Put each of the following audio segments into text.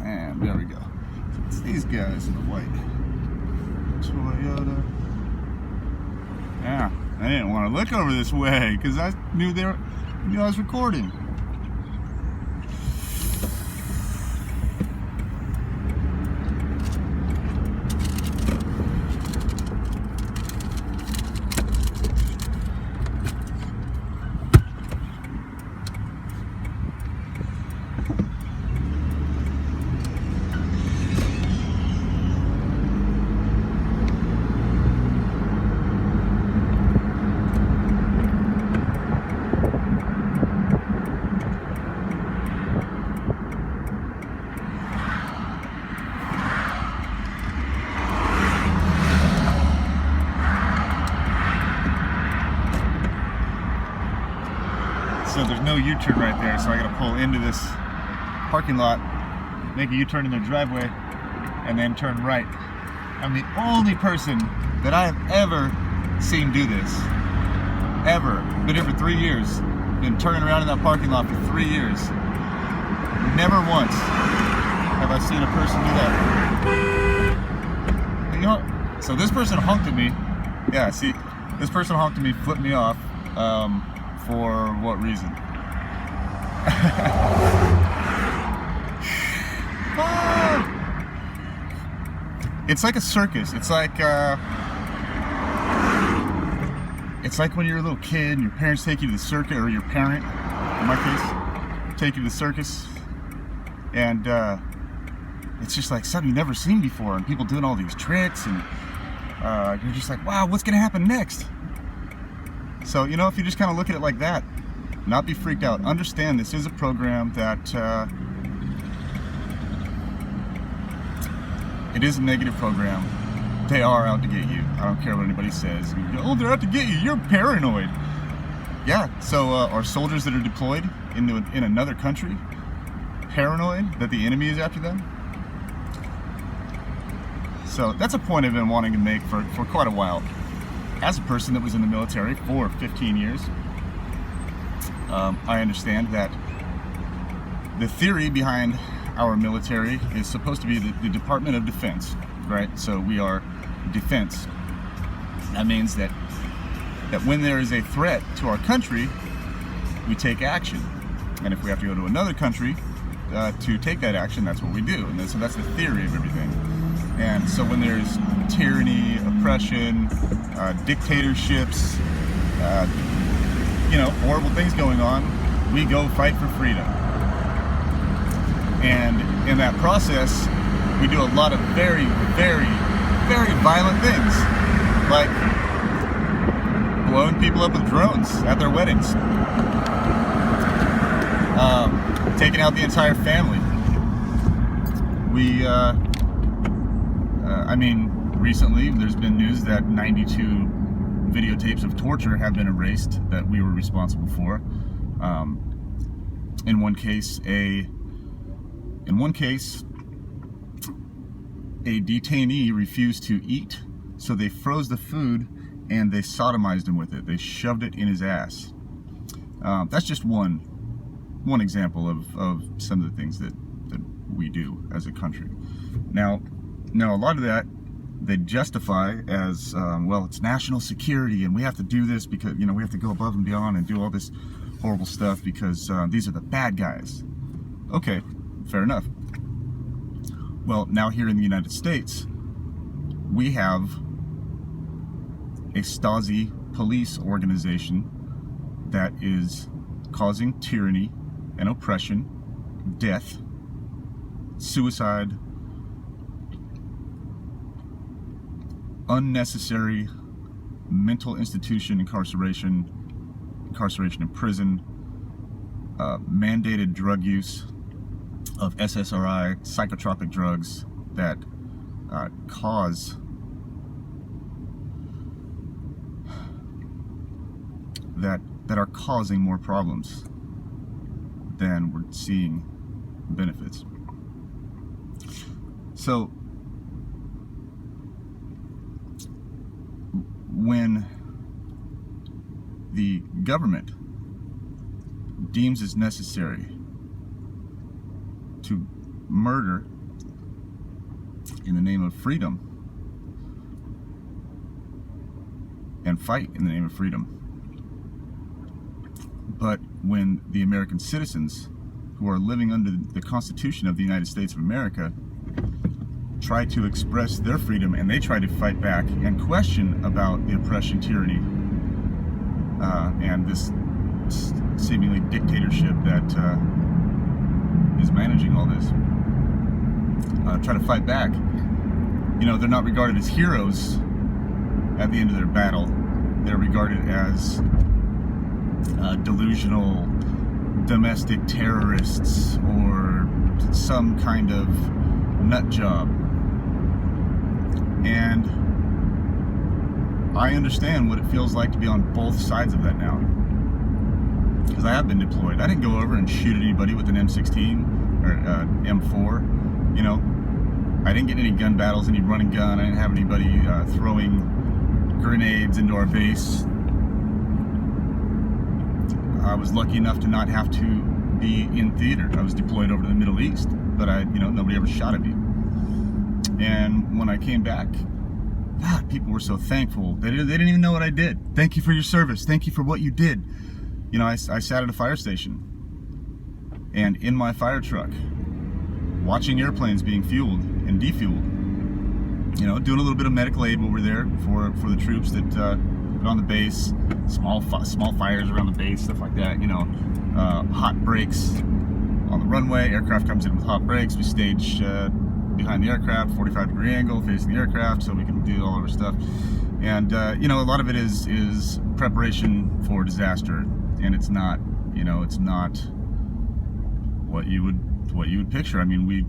And there we go. It's these guys in the white Toyota. Yeah, I didn't want to look over this way because I knew I was recording. So there's no U-turn right there, so I gotta pull into this parking lot, make a U-turn in their driveway, and then turn right. I'm the only person that I have ever seen do this. Ever. Been here for 3 years. Been turning around in that parking lot for 3 years. Never once have I seen a person do that. You know, so this person honked at me. Yeah, see, this person honked at me, flipped me off. For what reason? It's like a circus. It's like when you're a little kid and your parents take you to the circus, or your parent, in my case, take you to the circus, and it's just like something you've never seen before, and people doing all these tricks, and you're just like, wow, what's gonna happen next? So, you know, if you just kind of look at it like that, not be freaked out. Understand this is a program that it is a negative program. They are out to get you. I don't care what anybody says. Oh, they're out to get you. You're paranoid. Yeah. So are soldiers that are deployed in another country paranoid that the enemy is after them? So that's a point I've been wanting to make for quite a while. As a person that was in the military for 15 years, I understand that the theory behind our military is supposed to be the Department of Defense, right? So we are defense. That means that when there is a threat to our country, we take action. And if we have to go to another country to take that action, that's what we do. And so that's the theory of everything. And so when there's tyranny, oppression, dictatorships, horrible things going on, we go fight for freedom. And in that process, we do a lot of very, very, very violent things, like blowing people up with drones at their weddings, taking out the entire family. Recently there's been news that 92 videotapes of torture have been erased that we were responsible for. In one case, a detainee refused to eat, so they froze the food and they sodomized him with it. They shoved it in his ass. That's just one example of some of the things that we do as a country. Now a lot of that they justify as, well, it's national security and we have to do this because, we have to go above and beyond and do all this horrible stuff because these are the bad guys. Okay, fair enough. Well, now here in the United States, we have a Stasi police organization that is causing tyranny and oppression, death, suicide, unnecessary mental institution incarceration in prison, mandated drug use of SSRI, psychotropic drugs that that are causing more problems than we're seeing benefits. So when the government deems it's necessary to murder in the name of freedom and fight in the name of freedom. But when the American citizens who are living under the Constitution of the United States of America try to express their freedom, and they try to fight back and question about the oppression, tyranny, and this seemingly dictatorship that is managing all this, try to fight back, they're not regarded as heroes at the end of their battle. They're regarded as delusional domestic terrorists or some kind of nut job. And I understand what it feels like to be on both sides of that now, because I have been deployed. I didn't go over and shoot anybody with an M16 or M4. I didn't get any gun battles, any run and gun. I didn't have anybody throwing grenades into our base. I was lucky enough to not have to be in theater. I was deployed over to the Middle East, but nobody ever shot at me. And when I came back, God, people were so thankful. They didn't even know what I did. Thank you for your service. Thank you for what you did. I sat at a fire station, and in my fire truck, watching airplanes being fueled and defueled. Doing a little bit of medical aid while we're there for the troops that put on the base, small fires around the base, stuff like that. Hot breaks on the runway. Aircraft comes in with hot breaks. We stage behind the aircraft, 45-degree angle facing the aircraft, so we can do all of our stuff. And a lot of it is preparation for disaster, and it's not it's not what you would picture. I mean, we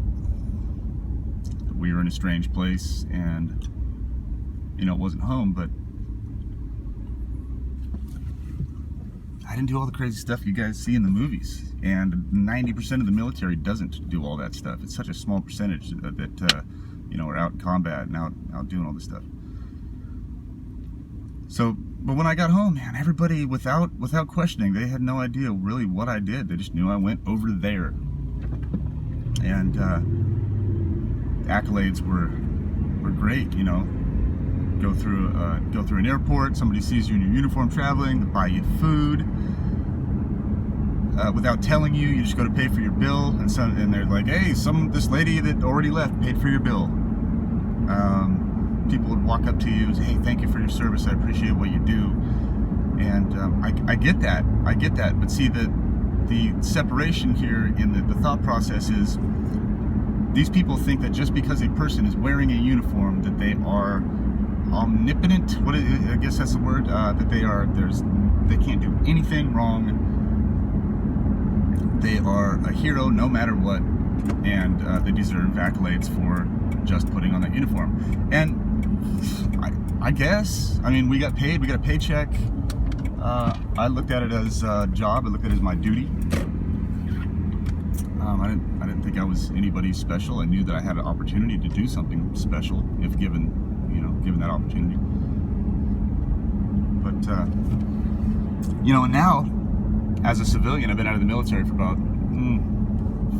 were in a strange place, and it wasn't home, but I didn't do all the crazy stuff you guys see in the movies, and 90% of the military doesn't do all that stuff. It's such a small percentage that are out in combat and out doing all this stuff. So, but when I got home, man, everybody, without questioning, they had no idea really what I did. They just knew I went over there, and accolades were great. Go through an airport, somebody sees you in your uniform traveling, they buy you food without telling you. You just go to pay for your bill, and they're like, hey, this lady that already left paid for your bill. People would walk up to you and say, hey, thank you for your service, I appreciate what you do. And I get that, but see, the separation here in the thought process is, these people think that just because a person is wearing a uniform that they are omnipotent. I guess that's the word. That they can't do anything wrong. They are a hero no matter what, and they deserve accolades for just putting on that uniform. And I guess, we got paid. We got a paycheck. I looked at it as a job. I looked at it as my duty. I didn't think I was anybody special. I knew that I had an opportunity to do something special if given that opportunity. But and now, as a civilian, I've been out of the military for about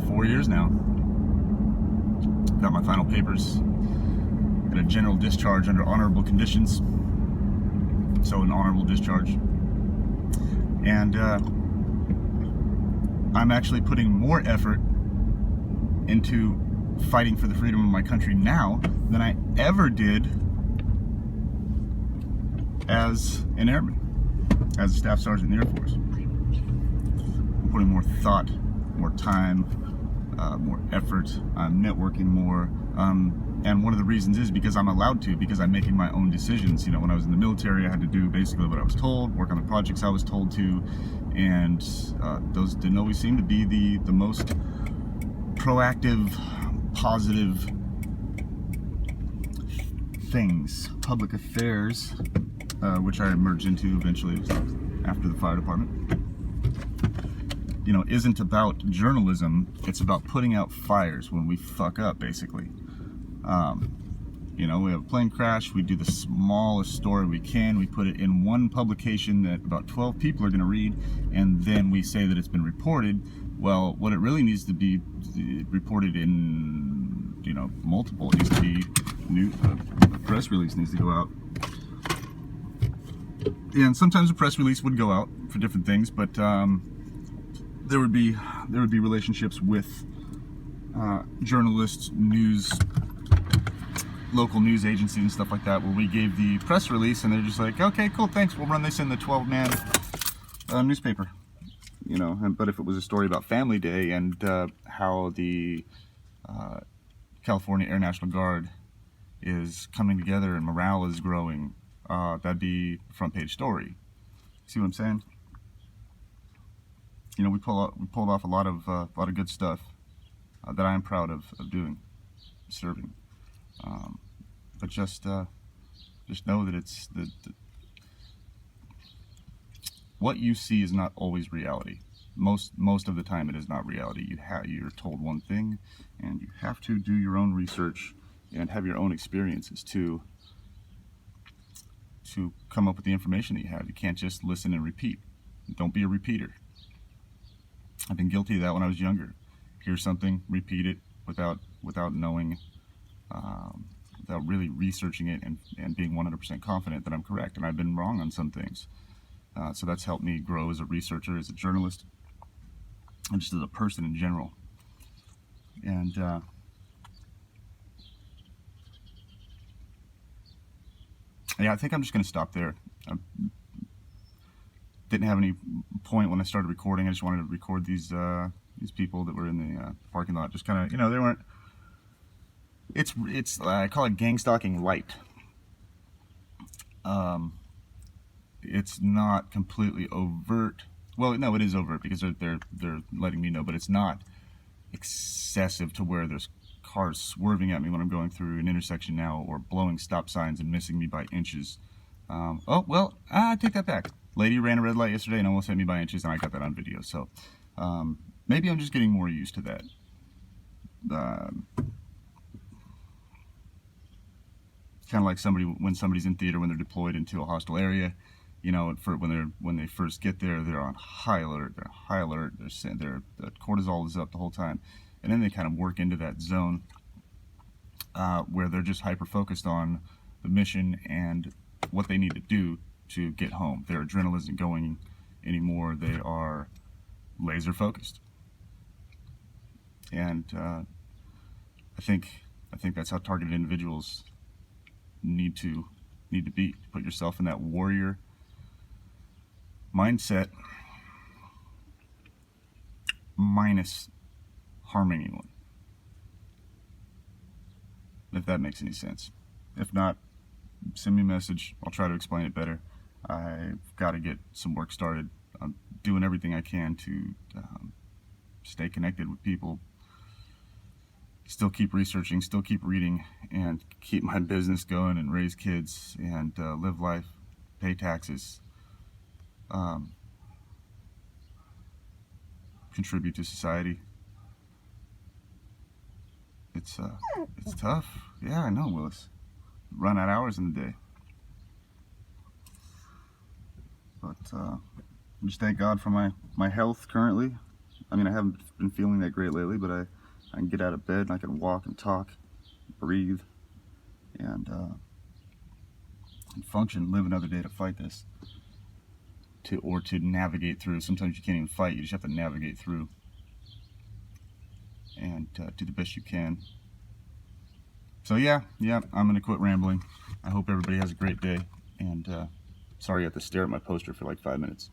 4 years now. Got my final papers. Got a general discharge under honorable conditions. So an honorable discharge. And I'm actually putting more effort into fighting for the freedom of my country now than I ever did as an airman, as a staff sergeant in the Air Force. I'm putting more thought, more time, more effort. I'm networking more. And one of the reasons is because I'm allowed to, because I'm making my own decisions. When I was in the military, I had to do basically what I was told, work on the projects I was told to, and those didn't always seem to be the most proactive, positive things. Public affairs, which I emerged into eventually after the fire department, isn't about journalism. It's about putting out fires when we fuck up, basically. We have a plane crash, we do the smallest story we can, we put it in one publication that about 12 people are going to read, and then we say that it's been reported. Well, what it really needs to be reported in multiple. It needs to be a press release needs to go out. And sometimes a press release would go out for different things, but there would be relationships with journalists, local news agencies and stuff like that, where we gave the press release and they're just like, okay, cool, thanks, we'll run this in the 12-man newspaper. But if it was a story about Family Day and how the California Air National Guard is coming together and morale is growing, that'd be a front page story. See what I'm saying? We pulled off a lot of good stuff that I am proud of doing, serving. But just know that it's what you see is not always reality. Most of the time, it is not reality. You're told one thing, and you have to do your own research and have your own experiences to come up with the information that you have. You can't just listen and repeat. Don't be a repeater. I've been guilty of that when I was younger. Hear something, repeat it without knowing, without really researching it and being 100% confident that I'm correct. And I've been wrong on some things. So that's helped me grow as a researcher, as a journalist, and just as a person in general. And yeah, I think I'm just going to stop there. I didn't have any point when I started recording. I just wanted to record these people that were in the parking lot. Just kind of, they weren't. It's I call it gang stalking light. It's not completely overt. Well, no, it is overt because they're letting me know, but it's not excessive to where there's cars swerving at me when I'm going through an intersection now, or blowing stop signs and missing me by inches. Oh, well, I take that back. Lady ran a red light yesterday and almost hit me by inches, and I got that on video. So maybe I'm just getting more used to that. Kind of like when somebody's in theater, when they're deployed into a hostile area, when they first get there, they're on high alert. They're high alert. The cortisol is up the whole time, and then they kind of work into that zone where they're just hyper focused on the mission and what they need to do to get home. Their adrenaline isn't going anymore. They are laser focused, and I think that's how targeted individuals need to be. Put yourself in that warrior mindset, minus harming anyone, if that makes any sense. If not, send me a message. I'll try to explain it better. I've got to get some work started. I'm doing everything I can to stay connected with people, still keep researching, still keep reading, and keep my business going and raise kids and live life, pay taxes, contribute to society. It's tough. Yeah, I know, Willis. Run out hours in the day. But I just thank God for my health currently. I mean, I haven't been feeling that great lately, but I can get out of bed and I can walk and talk, breathe, and function, live another day to fight this, or to navigate through. Sometimes you can't even fight, you just have to navigate through and do the best you can. So yeah, I'm gonna quit rambling. I hope everybody has a great day, and sorry I have to stare at my poster for like 5 minutes.